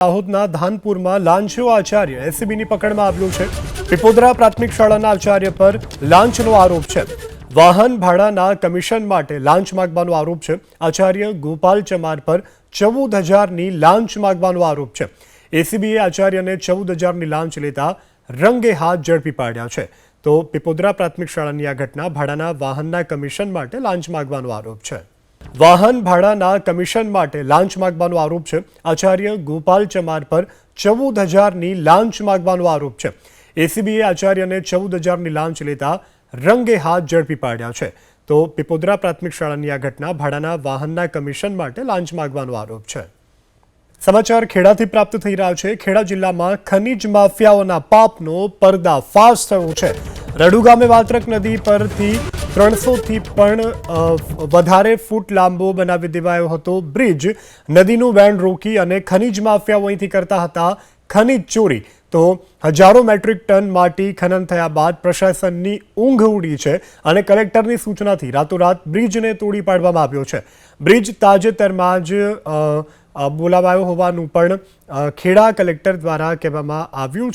દાહોદના ધાનપુરમાં લાંચો આચાર્ય એસીબીની પકડમાં આવ્યો છે। પીપોદરા પ્રાથમિક શાળાના આચાર્ય પર લાંચનો આરોપ છે। વાહન ભાડાના કમિશન માટે લાંચ માંગવાનો આરોપ છે। આચાર્ય ગોપાલ ચમાર પર 14,000ની લાંચ માંગવાનો આરોપ છે। એસીબીએ આચાર્યને 14,000ની લાંચ લેતા રંગે હાથ ઝડપી પાડ્યા છે। તો પીપોદરા પ્રાથમિક શાળાની આ ઘટના ભાડાના વાહનના કમિશન માટે લાંચ માંગવાનો આરોપ છે। વાહન ભાડાના કમિશન માટે લાંચ માંગવાનો આરોપ છે। આચાર્ય ગોપાલ ચમાર પર 14,000ની લાંચ માંગવાનો આરોપ છે। એસીબીએ આચાર્યને 14,000ની લાંચ લેતા રંગે હાથ ઝડપી પાડ્યા છે। તો પીપોદરા પ્રાથમિક શાળાની આ ઘટના ભાડાના વાહનના કમિશન માટે લાંચ માંગવાનો આરોપ છે। સમાચાર ખેડાથી પ્રાપ્ત થઈ રહ્યા છે। ખેડા જિલ્લામાં ખનીજ માફિયાઓના પાપનો પર્દાફાશ થયો છે। રડુ ગામે વાત્રક નદી પરથી 300થી પણ વધારે ફૂટ લાંબો બનાવી દેવાયો હતો બ્રિજ। નદીનું વહેણ રોકી અને ખનીજ માફિયાઓ અહીંથી કરતા હતા ખનીજ ચોરી। તો હજારો મેટ્રિક ટન માટી ખનન થયા બાદ પ્રશાસનની ઊંઘ ઉડી છે અને કલેક્ટરની સૂચનાથી રાતોરાત બ્રિજને તોડી પાડવામાં આવ્યો છે। બ્રિજ તાજેતરમાં જ બોલાવાયો હોવાનું પણ ખેડા કલેક્ટર દ્વારા કહેવામાં આવ્યું છે।